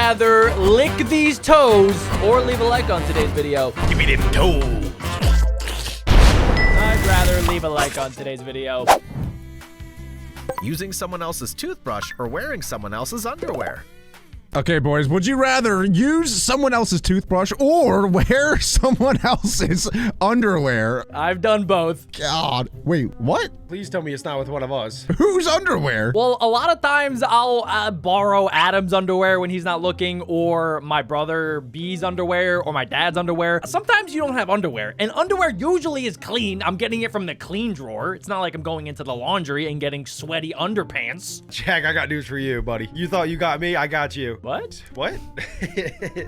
rather lick these toes or leave a like on today's video? Give me them toes. I'd rather leave a like on today's video. Using someone else's toothbrush or wearing someone else's underwear. Okay, boys, would you rather use someone else's toothbrush or wear someone else's underwear? I've done both. God, wait, what? Please tell me it's not with one of us. Whose underwear? Well, a lot of times I'll borrow Adam's underwear when he's not looking, or my brother B's underwear, or my dad's underwear. Sometimes you don't have underwear, and underwear usually is clean. I'm getting it from the clean drawer. It's not like I'm going into the laundry and getting sweaty underpants. Jack, I got news for you, buddy. You thought you got me, I got you. What? What?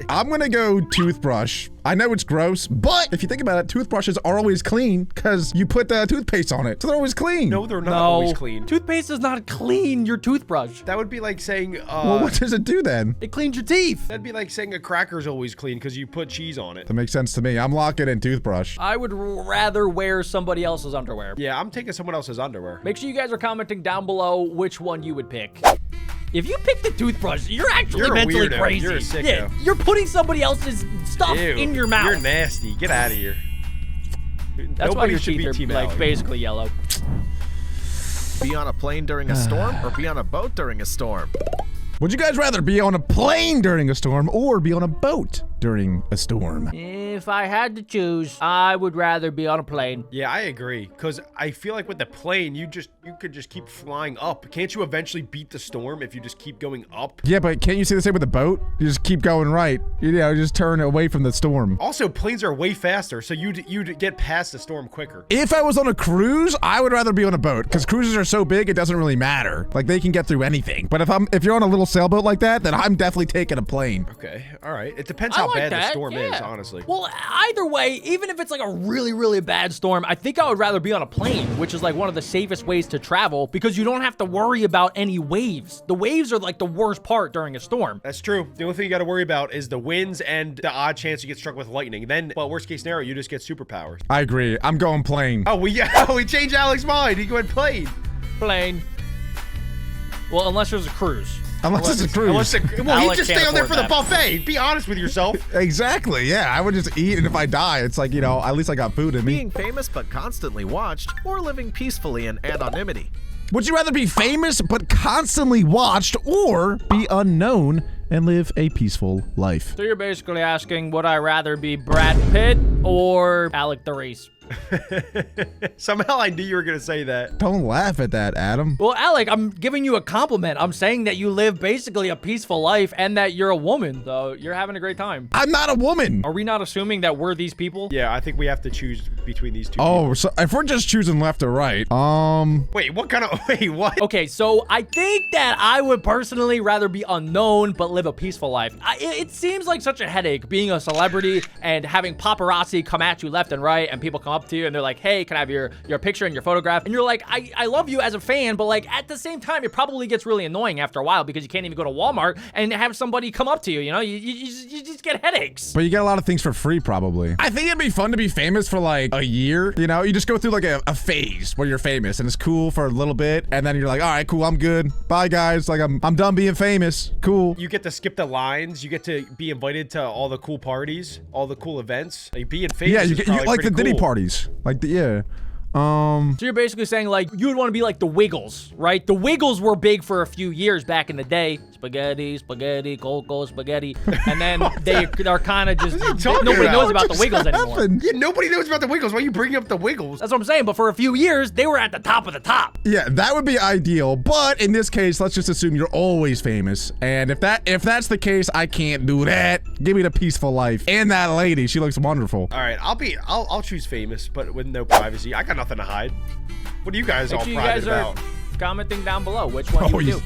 I'm gonna go toothbrush. I know it's gross, but if you think about it, toothbrushes are always clean because you put the toothpaste on it, so they're always clean. No, they're not always clean. Toothpaste does not clean your toothbrush. That would be like saying, Well, what does it do then? It cleans your teeth. that'd be like saying a cracker's always clean because you put cheese on it. That makes sense to me. I'm locking in toothbrush. I would rather wear somebody else's underwear. Yeah, I'm taking someone else's underwear. Make sure you guys are commenting down below which one you would pick. If you pick the toothbrush, you're actually mentally weirdo. crazy. You're a sicko. Yeah, you're putting somebody else's stuff Ew, in your mouth. You're nasty. Get out of here. That's why Nobody your should teeth be are Team like Alec. basically yellow. Be on a plane during a storm or be on a boat during a storm. Would you guys rather be on a plane during a storm or be on a boat during a storm? If I had to choose, I would rather be on a plane. Yeah, I agree. Because I feel like with the plane, you could just keep flying up. Can't you eventually beat the storm if you just keep going up? Yeah, but can't you say the same with a boat? You just keep going right. You know, just turn away from the storm. Also, planes are way faster, so you'd get past the storm quicker. If I was on a cruise, I would rather be on a boat because cruises are so big, it doesn't really matter. Like they can get through anything. But if you're on a little sailboat like that, then I'm definitely taking a plane. Okay, all right. It depends I how like bad the that, storm is, yeah. honestly. Well, either way, even if it's like a really, really bad storm, I think I would rather be on a plane, which is like one of the safest ways to travel because you don't have to worry about any waves. The waves are like the worst part during a storm. That's true. The only thing you got to worry about is the winds and the odd chance you get struck with lightning. Then, well, worst case scenario, you just get superpowers. I agree. I'm going plane. Oh, we changed Alex's mind. He went plane. Plane. Well, unless there's a cruise. Unless it's a cruise. Well, he'd Alex just can't stay on there afford for the that. buffet. Be honest with yourself. Exactly, yeah. I would just eat, and if I die, it's like, you know, at least I got food in me. Being famous but constantly watched or living peacefully in anonymity. Would you rather be famous but constantly watched or be unknown and live a peaceful life? So you're basically asking, would I rather be Brad Pitt or Alec Therese? Somehow I knew you were going to say that. Don't laugh at that, Adam. Well, Alec, I'm giving you a compliment. I'm saying that you live basically a peaceful life and that you're a woman, so you're having a great time. I'm not a woman. Are we not assuming that we're these people? Yeah, I think we have to choose between these two. Oh, so if we're just choosing left or right, Wait, what kind of... Wait, what? Okay, so I think that I would personally rather be unknown but live a peaceful life. It seems like such a headache being a celebrity and having paparazzi come at you left and right and people come up to you and they're like, hey, can I have your picture and your photograph? And you're like, I love you as a fan, but like at the same time, it probably gets really annoying after a while because you can't even go to Walmart and have somebody come up to you, you know? You just get headaches. but you get a lot of things for free, probably. I think it'd be fun to be famous for like a year, you know? You just go through like a phase where you're famous and it's cool for a little bit, and then you're like, all right, cool, I'm good. Bye, guys. Like, I'm done being famous. Cool. You get to skip the lines. You get to be invited to all the cool parties, all the cool events. Like being famous Yeah, is you probably like the pretty Diddy cool. parties. Like, yeah. So you're basically saying like you would want to be like the Wiggles, right? The Wiggles were big for a few years back in the day. Spaghetti, cocoa, spaghetti. And then they're kind of just, nobody knows about the Wiggles anymore. Yeah, nobody knows about the Wiggles. Why are you bringing up the Wiggles? That's what I'm saying. But for a few years, they were at the top of the top. Yeah, that would be ideal. But in this case, let's just assume you're always famous. And if that's the case, I can't do that. Give me the peaceful life. And that lady, she looks wonderful. All right, I'll choose famous, but with no privacy. I got nothing to hide. What are you guys Make all sure you private guys are about? commenting down below which one you would do.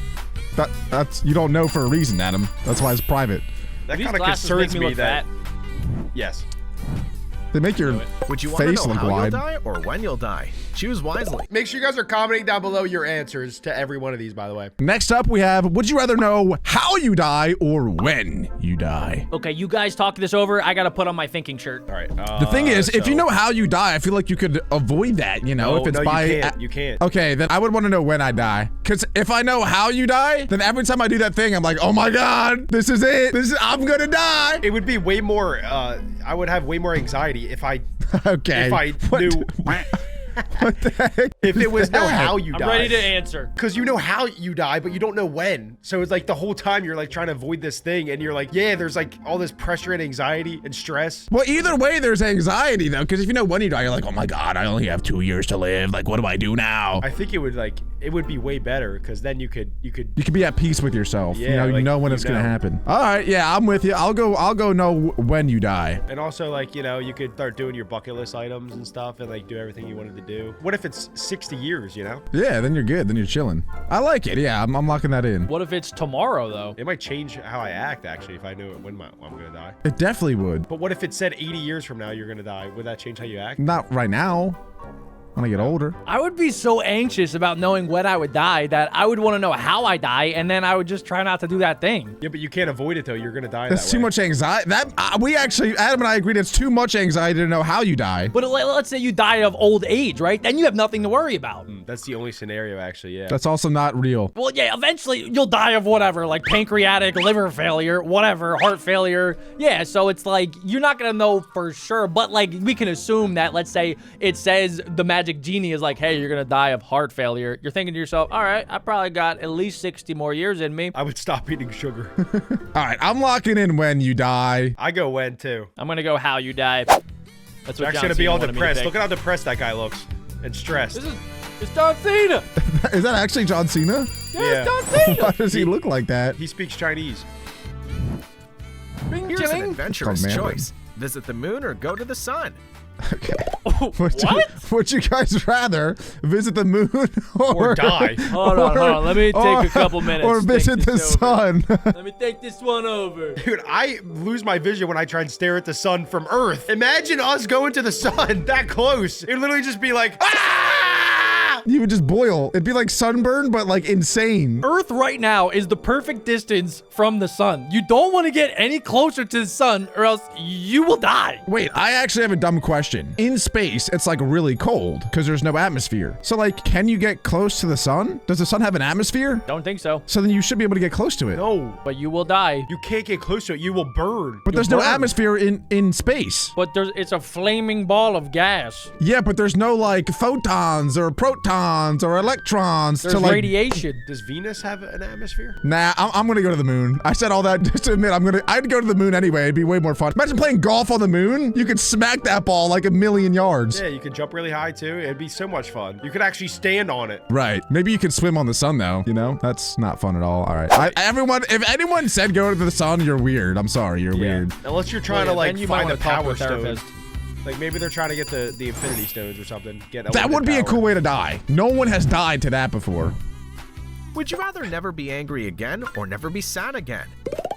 That's you don't know for a reason, Adam. That's why it's private. That These kind of glasses concerns make me look that. fat. Yes. They make your Would you want to face know look how wide. you'll die or when you'll die? Choose wisely. Make sure you guys are commenting down below your answers to every one of these, by the way. Next up, we have, would you rather know how you die or when you die? Okay, you guys talk this over. I gotta put on my thinking shirt. All right. The thing is, if you know how you die, I feel like you could avoid that, you know, if it's by... you can't. Okay, then I would want to know when I die. Because if I know how you die, then every time I do that thing, I'm like, oh my God, this is it. I'm gonna die. It would be way more, I would have way more anxiety if I, Okay. if I knew... What the heck? If it was know how you I'm die. ready to answer. Because you know how you die, but you don't know when. So it's like the whole time you're like trying to avoid this thing, and you're like, yeah, there's like all this pressure and anxiety and stress. Well, either way, there's anxiety though, because if you know when you die, you're like, oh my God, I only have 2 years to live. Like, what do I do now? I think it would be way better, because then you could You could be at peace with yourself. Yeah, you like, know when it's gonna happen. All right, yeah, I'm with you. I'll go know when you die. And also, like, you know, you could start doing your bucket list items and stuff, and like do everything you wanted to do. What if it's 60 years, you know? Yeah, then you're good. Then you're chilling. I like it. Yeah, I'm locking that in. What if it's tomorrow, though? It might change how I act, actually, if I knew when I'm gonna die. It definitely would. But what if it said 80 years from now you're gonna die? Would that change how you act? Not right now. When I get older. I would be so anxious about knowing when I would die that I would want to know how I die, and then I would just try not to do that thing. Yeah, but you can't avoid it, though. You're gonna die That's that too way. much anxiety. We actually, Adam and I agreed it's too much anxiety to know how you die. But let's say you die of old age, right? Then you have nothing to worry about. That's the only scenario, actually, yeah. That's also not real. Well, yeah, eventually you'll die of whatever, like pancreatic, liver failure, whatever, heart failure. Yeah, so it's like, you're not gonna know for sure, but like, we can assume that, let's say it says the magic genie is like, hey, you're gonna die of heart failure. You're thinking to yourself, all right, I probably got at least 60 more years in me. I would stop eating sugar. All right, I'm locking in when you die. I go when, too. I'm gonna go how you die. That's what Jack's John gonna be Cena all wanted me to depressed. pick. Look at how depressed that guy looks. And stressed. It's John Cena. Is that actually John Cena? Yeah, Yeah. it's John Cena. Why does he look like that? He speaks Chinese. Bing, Here's an chilling. adventurous Mandarin. choice. Visit the moon or go to the sun. Would you guys rather visit the moon Or die. Hold on. Let me take a couple minutes. Or to visit think the this over. sun? Let me take this one over. Dude, I lose my vision when I try and stare at the sun from Earth. Imagine us going to the sun that close. It'd literally just be like, ah! You would just boil. It'd be like sunburn, but like insane. Earth right now is the perfect distance from the sun. You don't want to get any closer to the sun or else you will die. Wait, I actually have a dumb question. In space, it's like really cold because there's no atmosphere. So like, can you get close to the sun? Does the sun have an atmosphere? Don't think so, So then you should be able to get close to it. No, but you will die. you can't get close to it. You will burn. But You'll there's no burn. atmosphere in space. But it's a flaming ball of gas. Yeah, but there's no like photons or protons or electrons There's to like. radiation. Does Venus have an atmosphere? Nah, I'm gonna go to the moon. I said all that just to admit I'd go to the moon anyway. It'd be way more fun. Imagine playing golf on the moon. You could smack that ball like a million yards. Yeah, you can jump really high too. It'd be so much fun. You could actually stand on it. Right. Maybe you could swim on the sun though. You know, that's not fun at all. All right. If anyone said go to the sun, you're weird. I'm sorry, you're weird. Unless you're trying Well, to like then you might find the wanna talk to power a stone. therapist. Like maybe they're trying to get the Infinity Stones or something. Get That would be a cool way to die. No one has died to that before. Would you rather never be angry again or never be sad again?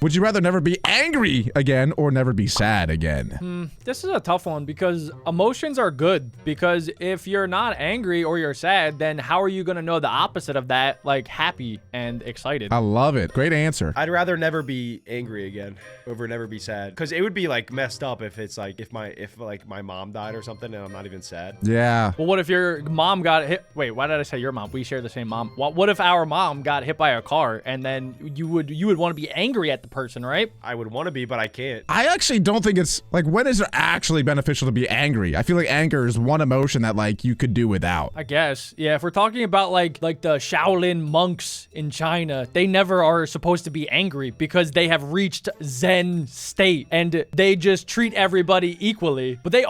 Would you rather never be angry again or never be sad again? This is a tough one because emotions are good. Because if you're not angry or you're sad, then how are you going to know the opposite of that, like happy and excited? I love it. Great answer. I'd rather never be angry again over never be sad, because it would be like messed up if it's like if my mom died or something and I'm not even sad. Yeah. Well, what if your mom got hit? Wait, why did I say your mom? We share the same mom. What if our mom got hit by a car and then you would want to be angry at the person, right? I would want to be, but I can't. I actually don't think it's like, when is it actually beneficial to be angry? I feel like anger is one emotion that like you could do without. I guess. Yeah, if we're talking about like the Shaolin monks in China, they never are supposed to be angry because they have reached Zen state and they just treat everybody equally. But they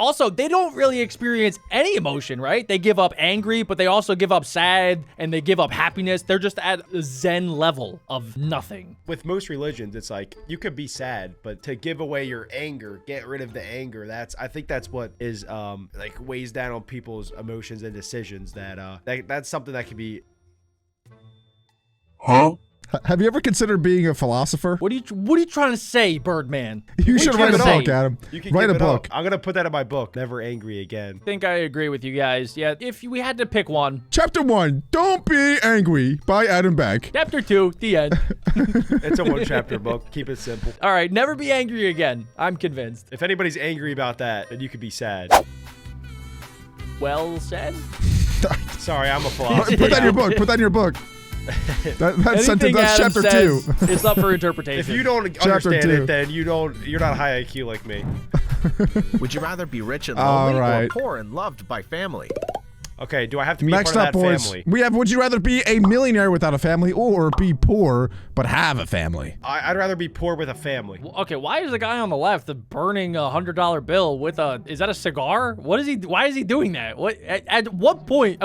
don't really experience any emotion, right? They give up angry, but they also give up sad and they give up happiness. They're just at a Zen level of nothing. With most religions, it's like you could be sad, but to give away your anger, get rid of the anger. I think that's what is like weighs down on people's emotions and decisions. That's something that can be. Huh? Have you ever considered being a philosopher? What are you trying to say, Birdman? You should write a book, Adam. You can Write a give it book. up. I'm gonna put that in my book. Never angry again. I think I agree with you guys. Yeah, if we had to pick one. Chapter 1, Don't Be Angry by Adam Beck. Chapter 2, the end. It's a one-chapter book. Keep it simple. All right, never be angry again. I'm convinced. If anybody's angry about that, then you could be sad. Well said. Sorry, I'm a philosopher. Put that in your book. Put that in your book. That sentence, that's Adam chapter says 2. It's up for interpretation. If you don't Chapter understand 2. it, then you're not high IQ like me. Would you rather be rich and All lonely right. or poor and loved by family? Okay, do I have to be Next part up, of that boys, family? we have, would you rather be a millionaire without a family or be poor but have a family? I'd rather be poor with a family. Okay, why is the guy on the left burning $100 bill with is that a cigar? What is he? Why is he doing that? What? At what point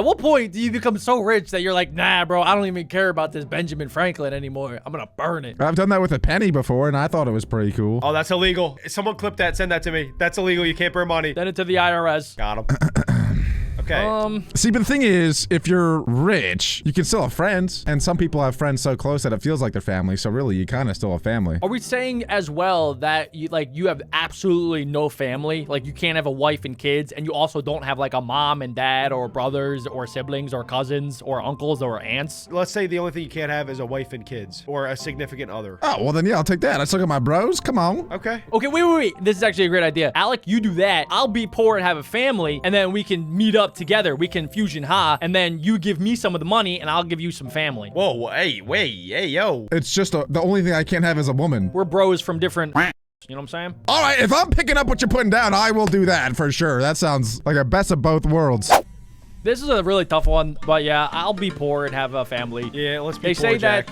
do you become so rich that you're like, nah, bro, I don't even care about this Benjamin Franklin anymore. I'm gonna burn it. I've done that with a penny before, and I thought it was pretty cool. Oh, that's illegal. Someone clip that. Send that to me. That's illegal. You can't burn money. Send it to the IRS. Got him. Okay. See, but the thing is, if you're rich, you can still have friends, and some people have friends so close that it feels like their family, so really, you kind of still have family. Are we saying as well that you have absolutely no family? Like you can't have a wife and kids, and you also don't have like a mom and dad or brothers or siblings or cousins or uncles or aunts? Let's say the only thing you can't have is a wife and kids or a significant other. Oh, well then, yeah, I'll take that. I still got my bros. Come on. Okay. Okay, wait. This is actually a great idea. Alec, you do that. I'll be poor and have a family, and then we can meet up together. We can fusion ha, and then you give me some of the money, and I'll give you some family. Whoa, hey, wait, hey, yo. It's just the only thing I can't have is a woman. We're bros from different... You know what I'm saying? All right, if I'm picking up what you're putting down, I will do that for sure. That sounds like a best of both worlds. This is a really tough one, but yeah, I'll be poor and have a family. Yeah, let's be They poor, say Jack.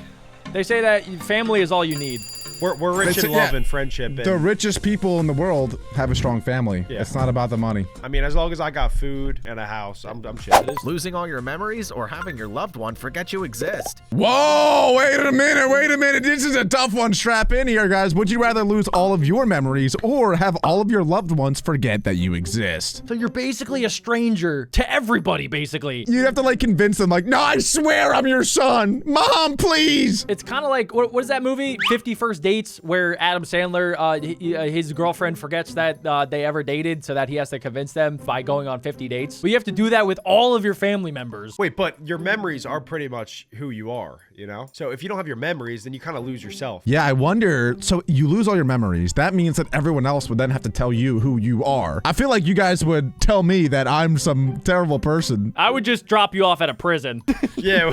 they say that family is all you need. We're rich in love and friendship. The richest people in the world have a strong family. Yeah. It's not about the money. I mean, as long as I got food and a house, I'm chill. Losing all your memories or having your loved one forget you exist? Whoa, wait a minute. This is a tough one. Strap in here, guys. Would you rather lose all of your memories or have all of your loved ones forget that you exist? So you're basically a stranger to everybody, basically. You'd have to like convince them like, no, I swear I'm your son. Mom, please. It's kind of like, what is that movie? 50 First Dates, where Adam Sandler, his girlfriend forgets that they ever dated, so that he has to convince them by going on 50 dates. But you have to do that with all of your family members. Wait, but your memories are pretty much who you are, you know? So if you don't have your memories, then you kind of lose yourself. Yeah, I wonder. So you lose all your memories. That means that everyone else would then have to tell you who you are. I feel like you guys would tell me that I'm some terrible person. I would just drop you off at a prison. Yeah,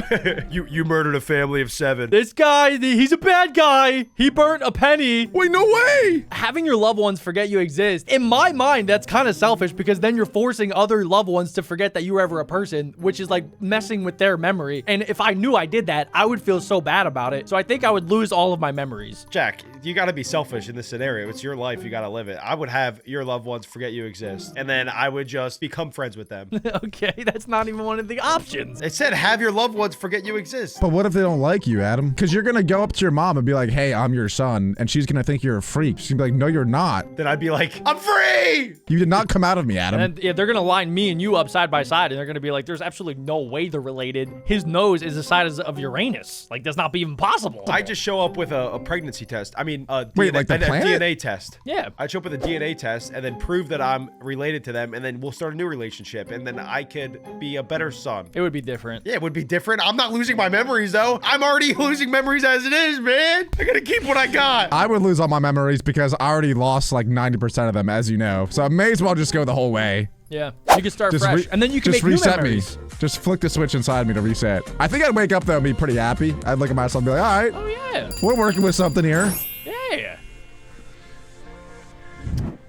you murdered a family of 7. This guy, he's a bad guy. He burnt a penny. Wait, no way. Having your loved ones forget you exist, in my mind, that's kind of selfish, because then you're forcing other loved ones to forget that you were ever a person, which is like messing with their memory. And if I knew I did that, I would feel so bad about it. So I think I would lose all of my memories. Jack, you got to be selfish in this scenario. It's your life. You got to live it. I would have your loved ones forget you exist, and then I would just become friends with them. Okay, that's not even one of the options. It said have your loved ones forget you exist. But what if they don't like you, Adam? Because you're going to go up to your mom and be like, hey, I'm your son. And she's going to think you're a freak. She's going to be like, no, you're not. Then I'd be like, I'm free! You did not come out of me, Adam. And yeah, they're going to line me and you up side by side, and they're going to be like, there's absolutely no way they're related. His nose is the size of Uranus. Like, that's not even possible. I just show up with a pregnancy test. I mean, Wait, like the a planet? DNA test. Yeah. I'd show up with a DNA test and then prove that I'm related to them, and then we'll start a new relationship, and then I could be a better son. It would be different. Yeah, it would be different. I'm not losing my memories, though. I'm already losing memories as it is, man. I gotta keep what I got. I would lose all my memories because I already lost like 90% of them, as you know. So I may as well just go the whole way. Yeah. You can start fresh, and then you can just make new reset memories. me. Just flick the switch inside me to reset. I think I'd wake up though and be pretty happy. I'd look at myself and be like, all right, Oh, yeah. we're working with something here. Yeah.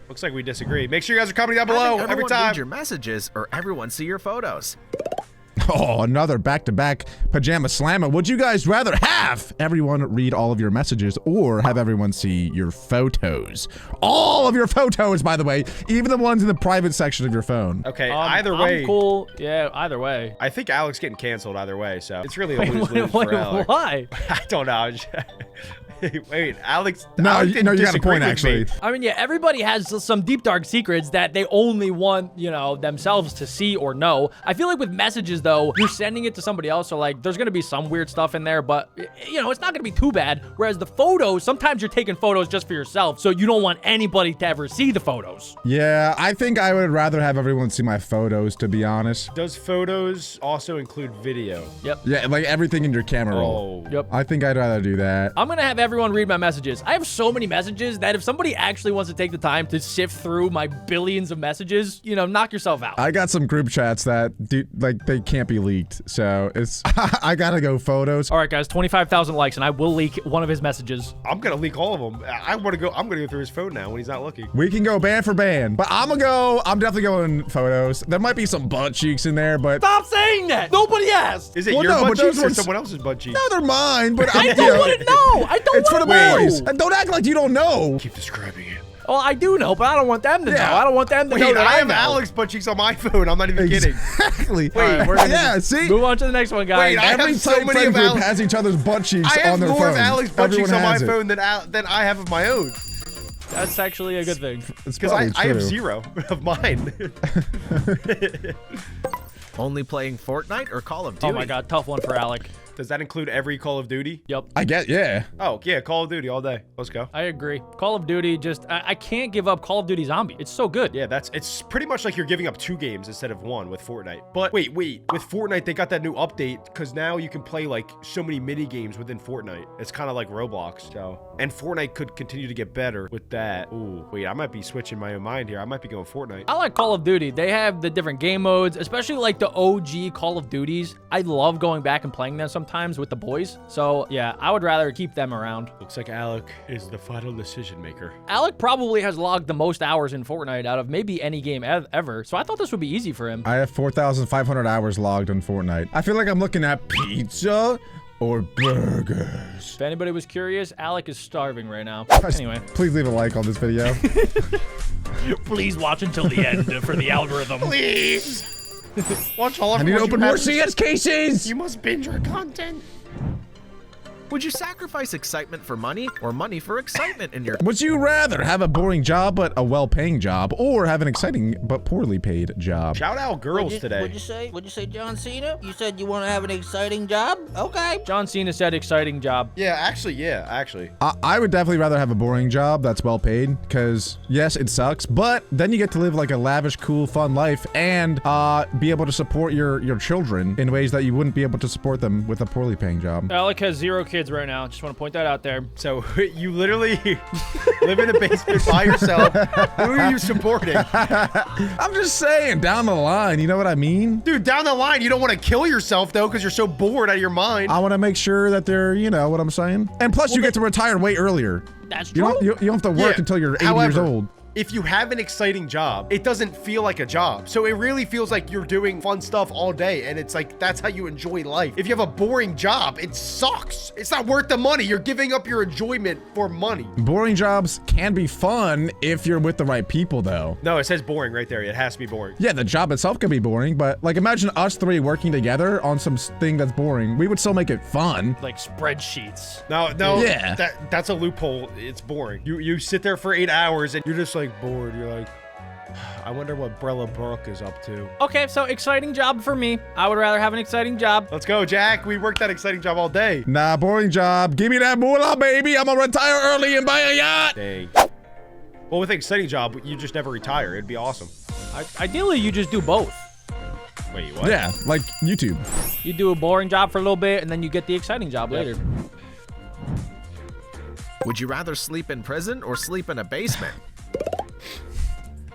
Looks like we disagree. Make sure you guys are commenting down Having below every everyone time. read your messages or everyone see your photos? Oh, another back-to-back pajama slammer. Would you guys rather have everyone read all of your messages or have everyone see your photos? All of your photos, by the way, even the ones in the private section of your phone. Okay, either way. I'm cool. Yeah, either way. I think Alex getting canceled either way, so it's really a Wait, lose-lose wait, for Alex. why? I don't know. Wait, Alex. No, Alex you didn't got a disagree point, with actually. me. I mean, yeah, everybody has some deep, dark secrets that they only want, themselves to see or know. I feel like with messages, though, you're sending it to somebody else, so, like, there's going to be some weird stuff in there, but, it's not going to be too bad. Whereas the photos, sometimes you're taking photos just for yourself, so you don't want anybody to ever see the photos. Yeah, I think I would rather have everyone see my photos, to be honest. Does photos also include video? Yep. Yeah, like everything in your camera roll. Oh. Yep. I think I'd rather do that. I'm gonna have everyone read my messages. I have so many messages that if somebody actually wants to take the time to sift through my billions of messages, knock yourself out. I got some group chats that they can't be leaked, so it's I gotta go photos. All right, guys, 25,000 likes, and I will leak one of his messages. I'm gonna leak all of them. I'm gonna go through his phone now when he's not looking. We can go band for band, but I'm definitely going photos. There might be some butt cheeks in there, but Stop saying that! Nobody asked! Is it Well, your no, butt but those cheeks or ones- someone else's butt cheeks? no, they're mine. But I don't want to know! I don't It's for want the to know! boys. And don't act like you don't know. Keep describing it. Well, I do know, but I don't want them to know. Yeah. I don't want them to know Wait, that I have know. Alex butt cheeks on my phone. I'm not even kidding. Exactly. All right, we're gonna yeah, see? Move on to the next one, guys. Wait, I have Every so tight many friend of group Alex- has each other's butt cheeks I on have their more phones. of Alex butt cheeks Everyone on my has it. phone than I have of my own. That's actually a good thing. It's Because probably I have true. 0 of mine. Only playing Fortnite or Call of Duty? Oh my god, tough one for Alec. Does that include every Call of Duty? Yep. I get, yeah. Oh, yeah, Call of Duty all day. Let's go. I agree. Call of Duty, I can't give up Call of Duty Zombie. It's so good. Yeah, it's pretty much like you're giving up 2 games instead of 1 with Fortnite. But wait, with Fortnite, they got that new update because now you can play like so many mini games within Fortnite. It's kind of like Roblox. And Fortnite could continue to get better with that. Ooh, wait, I might be switching my own mind here. I might be going Fortnite. I like Call of Duty. They have the different game modes, especially like the OG Call of Duties. I love going back and playing them sometimes with the boys. So yeah, I would rather keep them around. Looks like Alec is the final decision maker. Alec probably has logged the most hours in Fortnite out of maybe any game ever. So I thought this would be easy for him. I have 4,500 hours logged on Fortnite. I feel like I'm looking at pizza or burgers. If anybody was curious, Alec is starving right now. Anyway, Please leave a like on this video. please watch until the end for the algorithm. Please! Watch all of I need to what open you more have. CS cases. You must binge our content. Would you sacrifice excitement for money or money for excitement in your... Would you rather have a boring job but a well-paying job, or have an exciting but poorly paid job? Shout out girls today. What'd you say, John Cena? You said you want to have an exciting job? Okay. John Cena said exciting job. Yeah, actually. I would definitely rather have a boring job that's well paid, because yes, it sucks, but then you get to live like a lavish, cool, fun life and be able to support your children in ways that you wouldn't be able to support them with a poorly paying job. Alec has 0 kids right now. Just want to point that out there. So you literally live in a basement by yourself. Who are you supporting? I'm just saying, down the line, you know what I mean? Dude, down the line, you don't want to kill yourself, though, because you're so bored out of your mind. I want to make sure that they're, you know what I'm saying? And plus, you get to retire way earlier. That's You true. don't have to work Yeah, until you're 80 years however, old. If you have an exciting job, it doesn't feel like a job. So it really feels like you're doing fun stuff all day. And it's like, that's how you enjoy life. If you have a boring job, it sucks. It's not worth the money. You're giving up your enjoyment for money. Boring jobs can be fun if you're with the right people, though. No, it says boring right there. It has to be boring. Yeah, the job itself can be boring, but like imagine us 3 working together on some thing that's boring. We would still make it fun. Like spreadsheets. No, Yeah. that's a loophole. It's boring. You sit there for 8 hours and you're just like bored. You're like, I wonder what Brella Brooke is up to. Okay, so exciting job for me. I would rather have an exciting job. Let's go, Jack. We worked that exciting job all day. Nah, boring job. Give me that moolah, baby. I'm gonna retire early and buy a yacht. Dang. Well, with an exciting job, you just never retire. It'd be awesome. Ideally, you just do both. Wait, what? Yeah, like YouTube. You do a boring job for a little bit, and then you get the exciting job later. Would you rather sleep in prison or sleep in a basement?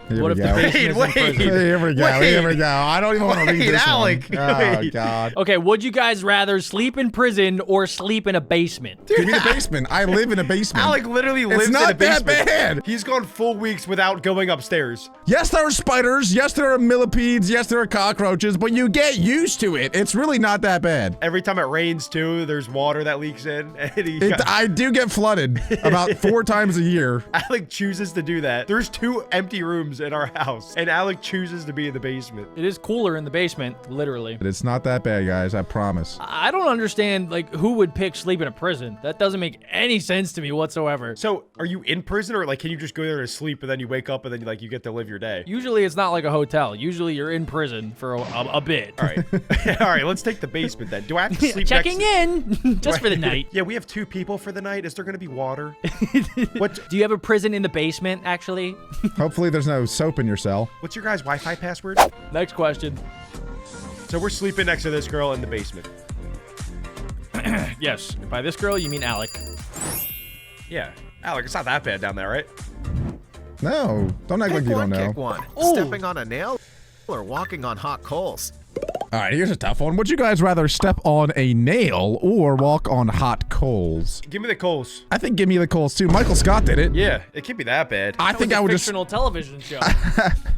Here What we if the go. basement is in Wait. prison? Here we go. Wait. Here we go. I don't even want to read Wait, this Alec. one. Oh, Wait. God. Okay, would you guys rather sleep in prison or sleep in a basement? Give me the basement. I live in a basement. Alec literally lives it's in a not that basement. bad. He's gone full weeks without going upstairs. Yes, there are spiders. Yes, there are millipedes. Yes, there are cockroaches, but you get used to it. It's really not that bad. Every time it rains, too, there's water that leaks in. And I do get flooded about 4 times a year. Alec chooses to do that. There's 2 empty rooms rooms in our house, and Alec chooses to be in the basement. It is cooler in the basement, literally. But it's not that bad, guys. I promise. I don't understand, like, who would pick sleep in a prison? That doesn't make any sense to me whatsoever. So, are you in prison, or like, can you just go there to sleep and then you wake up and then like you get to live your day? Usually it's not like a hotel. Usually you're in prison for a bit. All right, all right. Let's take the basement then. Do I have to sleep? Checking in just for the night. Yeah, we have 2 people for the night. Is there gonna be water? What? Do you have a prison in the basement, actually? Hopefully there's no soap in your cell. What's your guys' Wi-Fi password? Next question. So we're sleeping next to this girl in the basement. Yes. By this girl, you mean Alec. Yeah, Alec, it's not that bad down there, right? No, don't act like you don't know. Kick one. Ooh. Stepping on a nail or walking on hot coals. All right, here's a tough one. Would you guys rather step on a nail or walk on hot coals? Give me the coals. I think give me the coals too. Michael Scott did it. Yeah, it can't be that bad. I think I would just. Fictional television show.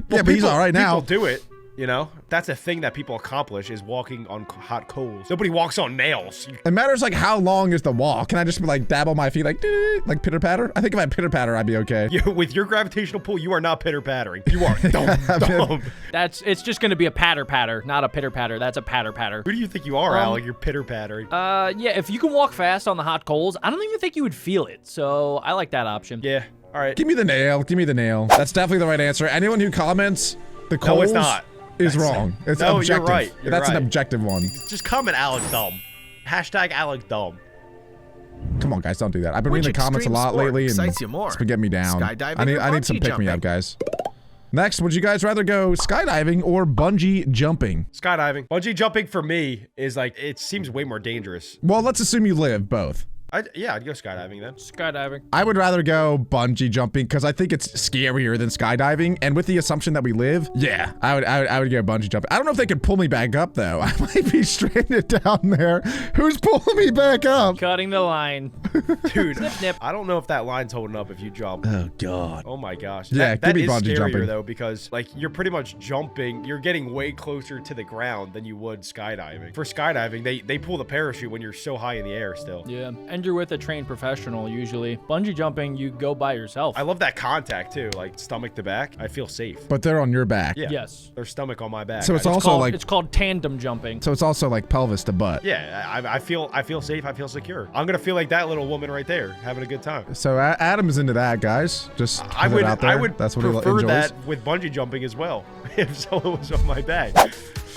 Yeah, but he's all right now. People do it. You know, that's a thing that people accomplish is walking on hot coals. Nobody walks on nails. It matters like how long is the walk. Can I just like dabble my feet like like pitter patter? I think if I pitter patter, I'd be okay. With your gravitational pull, you are not pitter pattering. You are dumb. It's just gonna be a patter patter, not a pitter patter. That's a patter patter. Who do you think you are, Alec? You're pitter pattering. Yeah, if you can walk fast on the hot coals, I don't even think you would feel it. So I like that option. Yeah. All right. Give me the nail. Give me the nail. That's definitely the right answer. Anyone who comments the coals No, it's not. is wrong. It's No, you're objective. right. You're That's right. an objective one. Just comment Alec dumb. Hashtag Alec dumb. Come on, guys, don't do that. I've been Which reading the comments a extreme lot sport lately, and excites you more? it's been getting me down. Skydiving I or need some bungee pick me up, jumping? guys. Next, would you guys rather go skydiving or bungee jumping? Skydiving. Bungee jumping for me is like, it seems way more dangerous. Well, let's assume you live both. Yeah, I'd go skydiving then. Skydiving. I would rather go bungee jumping because I think it's scarier than skydiving. And with the assumption that we live, yeah, I would go bungee jumping. I don't know if they could pull me back up though. I might be stranded down there. Who's pulling me back up? Cutting the line. Dude, Snip. I don't know if that line's holding up if you jump. Oh God. Oh my gosh. Yeah, that give me is bungee scarier jumping. though, because like you're pretty much jumping, you're getting way closer to the ground than you would skydiving. For skydiving, they pull the parachute when you're so high in the air still. Yeah, and you're with a trained professional usually. Bungee jumping, you go by yourself. I love that contact too, like stomach to back. I feel safe. But they're on your back. Yeah. Yes. Their stomach on my back. So it's also like It's called tandem jumping. so it's also like pelvis to butt. Yeah, I feel safe. I feel secure. I'm gonna feel like that little woman right there, having a good time. So Adam is into that, guys. Just I put it out there. I would That's what he prefer enjoys. that with bungee jumping as well. If someone was on my back,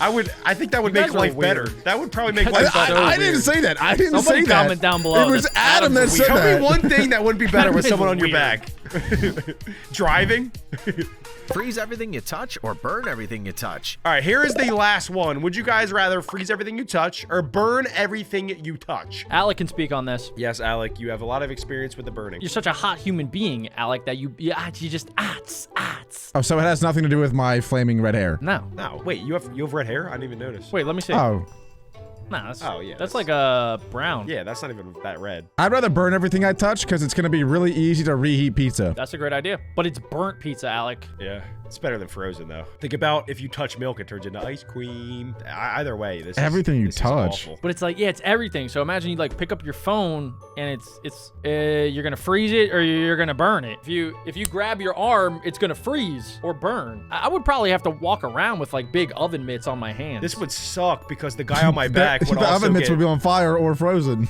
I think that would You make guys are life better. weird. That would probably make guys life are better. so I didn't say that. I didn't Somebody say that. comment down below. It was That's Adam that Adam's said Tell that. me one thing that wouldn't be better with That someone is on your weird. back. Driving. Freeze everything you touch or burn everything you touch. All right, here is the last one. Would you guys rather freeze everything you touch or burn everything you touch? Alec can speak on this. Yes, Alec, you have a lot of experience with the burning. You're such a hot human being, Alec, that you just Oh, so it has nothing to do with my flaming red hair. No. No, wait, you have red hair? I didn't even notice. Wait, let me see. Oh, Nah, that's, Oh, yeah, That's that's- like a brown. Yeah, that's not even that red. I'd rather burn everything I touch because it's gonna be really easy to reheat pizza. That's a great idea. But it's burnt pizza, Alec. Yeah, it's better than frozen though. Think about if you touch milk, it turns into ice cream. Either way, this Everything you this is touch. awful. But it's like, yeah, it's everything. So imagine you like pick up your phone and it's you're gonna freeze it or you're gonna burn it. If you grab your arm, it's gonna freeze or burn. I would probably have to walk around with like big oven mitts on my hands. This would suck because the guy on my back would the also oven mitts get... would be on fire or frozen.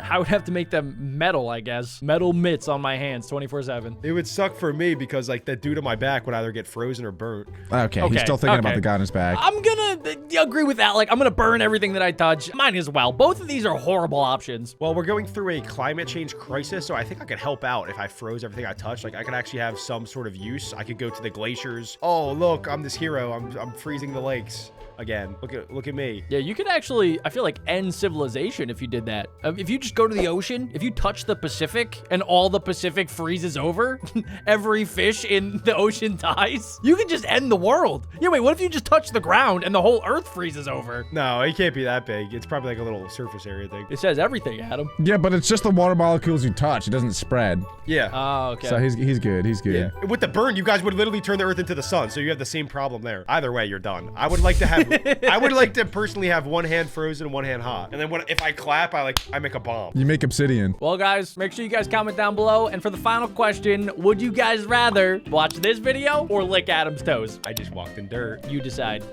I would have to make them metal, I guess. Metal mitts on my hands 24/7. It would suck for me because like that dude on my back would either get frozen or burnt. Okay, he's Okay, still thinking about okay. the guy on his back. I'm gonna agree with Alec. I'm gonna burn everything that I touch. Mine as well. Both of these are horrible options. Well, we're going through a climate change crisis, so I think I could help out if I froze everything I touched. Like I could actually have some sort of use. I could go to the glaciers. Oh, look, I'm this hero. I'm freezing the lakes again. Look at me. Yeah, you could actually, I feel like, end civilization if you did that. If you just go to the ocean, if you touch the Pacific and all the Pacific freezes over, every fish in the ocean dies, you could just end the world. Yeah, wait, what if you just touch the ground and the whole earth freezes over? No, it can't be that big. It's probably like a little surface area thing. It says everything, Adam. Yeah, but it's just the water molecules you touch. It doesn't spread. Yeah. Oh, okay. So he's good. He's good. Yeah. With the burn, you guys would literally turn the earth into the sun, so you have the same problem there. Either way, you're done. I would like to have I would like to personally have one hand frozen and one hand hot. And then if I clap, I make a bomb. You make obsidian. Well, guys, make sure you guys comment down below. And for the final question, would you guys rather watch this video or lick Adam's toes? I just walked in dirt. You decide.